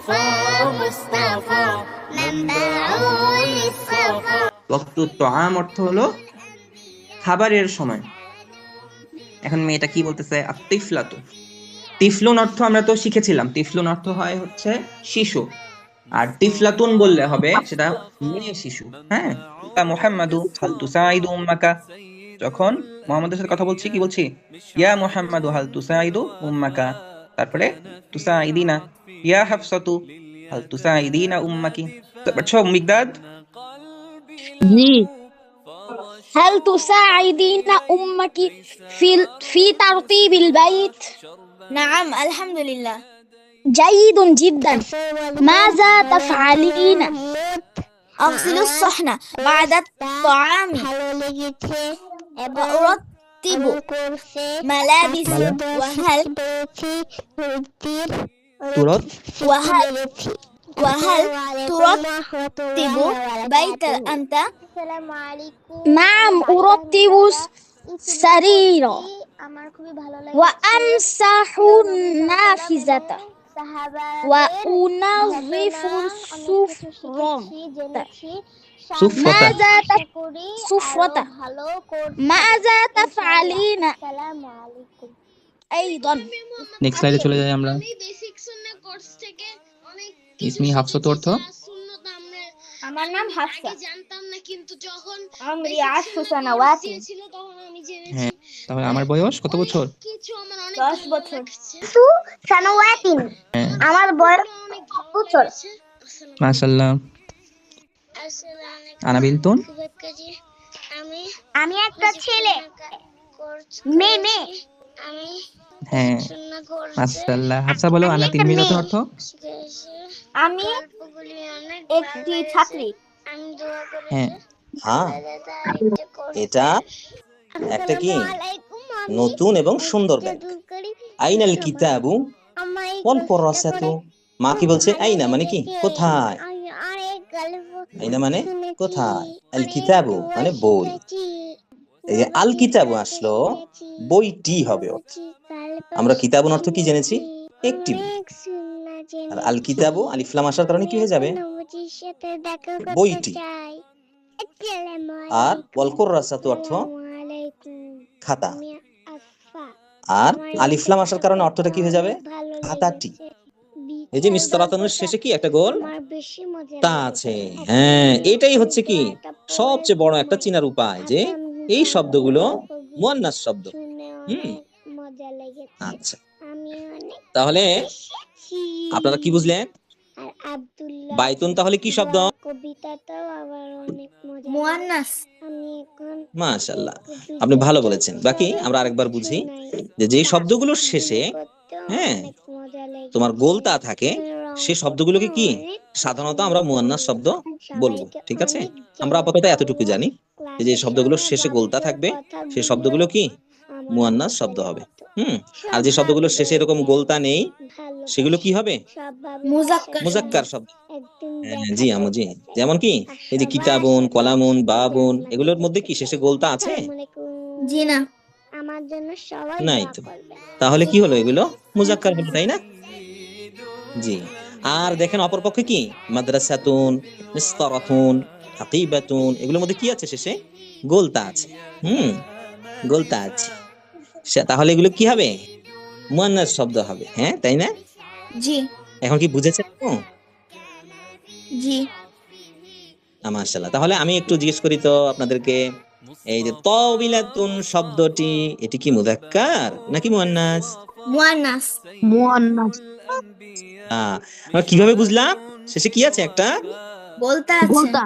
مصطفى مصطفى منبع للصفا ওয়াক্তু তাআম অর্থ হলো খাবারের সময়। এখন মেয়েটা কি বলতেছে, আতিফলাতু। তিফলুন অর্থ আমরা তো শিখেছিলাম, তিফলুন অর্থ হয় হচ্ছে শিশু, আর তিফলাতুন বললে হবে সেটা মেয়ে শিশু। হ্যাঁ, ইয়া মুহাম্মাদু হাল তুসাইদু উম্মাকা, যখন মুহাম্মাদের সাথে কথা বলছি কি বলছি, ইয়া মুহাম্মাদু হাল তুসাইদু উম্মাকা, তারপরে তুসাইদিনা, ইয়া হাফসাতু হাল তুসাইদিনা উম্মাকি। তারপর ছ মিকদাদ। জি। هل تساعدين أمك في ترتيب البيت؟ نعم الحمد لله جيد جدا. ماذا تفعلين؟ أغسل الصحن بعد الطعام وأرتب ملابس وهل তুরত وهل وهل ترتب بيت أنت؟ نعم أرتب سريرا وأمسح النافذة وأنظف السفرة. সুফরতা। سفرة. ماذا تفعلين أيضا؟ নেক্সট স্লাইডে চলে যাই আমরা। ইসমি হাফসাতু অর্থ আমার নাম হাফসা। জানতাম না, কিন্তু যখন عمري 10 سنوات. ছিল তখন আমি জেনেছি। হ্যাঁ, তাহলে আমার বয়স কত বছর? কিছু আমার অনেক 10 ভালো বছর। লাগছে। سنوات. হ্যাঁ, আমার বয়স অনেক ভালো বছর। লাগছে। আসসালামু মাশাআল্লাহ। আলাইকুম। আনা বিনতুন। আমি একটা ছেলে। মেয়ে। আমি হ্যাঁ, পড়াশোনা করছি। মাশাআল্লাহ। হাফসা বলো আমি আনা একটা তিলমিজাতুন মেয়ে। অর্থ? আমি গল্পগুলি অনেক একটি ভালো ছাত্রী। লেগেছে। আমি দোয়া করেছি হ্যাঁ, হ্যাঁ, এটা করতে। এটা একটা কি আসসালামু আলাইকুম, নতুন এবং সুন্দর ব্যাগ। জাদুর করি। আইনাল কিতাবু আমায় ওয়াল কুরাসাতু। মা কি বলছে? আইনা মানে কি কোথায়? অনেক গল্প আইনা মানে শুনেছি, কোথায়, আল অনেক কিতাবু মানে বই। শুনেছি, এই যে আল কিতাবু আসলো, বইটি হবে অর্থ। আমরা কিতাবুন অর্থ কি জেনেছি? একটি বই। অনেক সুন্নাহ আর জেনেছি। আল কিতাবু আলিফ লাম আসার কারণে কি হয়ে যাবে? নবীজির সাথে দেখা করতে বইটি। চাই। আসসালামু আর আলাইকুম। ওয়াল কুরাসাতু অর্থ আসসালামু আলাইকুম। খাতা। আমি আফা। আর আমার আলিফ লাম আসার কারণে অর্থটা কি হয়ে যাবে? ভালো খাতাটি। লেগেছে। এই যে বিকেল মিস্তরাতনের শেষে কি একটা গোল আমার বেশি মজা তা লেগেছে। আছে। হ্যাঁ, এটাই হচ্ছে কি দোয়াটা পড়ে সবচেয়ে বড় একটা চিনার উপায়, যে এই শব্দগুলো কবি মুয়ান্নাস শব্দ। শুনে হুম, অনেক মজা লেগেছে। আচ্ছা, আমি অনেক তাহলে এসেছি। আপনারা কি বুঝলেন? আর আব্দুল্লাহ বাইতুন তাহলে কি শব্দ? কবিতাটাও আবার অনেক মজা মুয়ান্নাস। লেগেছে। আমি এখন মাশাআল্লাহ, আপনি ভালো বলেছেন। বাকি আমরা আরেকবার বুঝি, যে যেই শব্দগুলোর শেষে হ্যাঁ তোমার গোলতা থাকে, সেই শব্দগুলোকে কি সাধারণত আমরা মুয়ান্নাস শব্দ বলবো। ঠিক আছে, আমরা আপাতত এতটুকু জানি যে যে শব্দগুলোর শেষে গোলতা থাকবে সেই শব্দগুলো কি মুয়ান্নাস শব্দ হবে। আর যে শব্দগুলোর শেষে এরকম গোলতা নেই সেগুলো কি হবে? মুজাক্কার মুজাক্কার শব্দ। হ্যাঁ, জি আমু, জি। যেমন কি এই যে কিতাবুন, কলামুন, বাবুন, এগুলোর মধ্যে কি শেষে গোলতা আছে? জি না। আমার জন্য সবাই নাই দোয়া তো। করবে। তাহলে কি হলো? এগুলো মুজাক্কার হলো, তাই না? জি। আর দেখেন অপরপক্ষে কি মাদ্রাসাতুন, মিসতারাতুন, হাকিবাতুন, এগুলোর মধ্যে কি আছে? শেষে গোলতা আছে। গোলতা আছে। তাহলে এগুলো কি হবে? মুয়ান্নাস শব্দ হবে। হ্যাঁ, তাই না? জি এখন কি বুঝেছেন? জি। মাশাআল্লাহ। তাহলে আমি একটু জিজ্ঞেস করি তো আপনাদেরকে, এই যে তাওবিলাতুন শব্দটি, এটি কি মুযাক্কার নাকি মুয়ান্নাস? মুয়ান্নাস। মুয়ান্নাস। আমরা কিভাবে বুঝলাম? শেষে কি আছে? একটা বলতে আছে। গোলতা।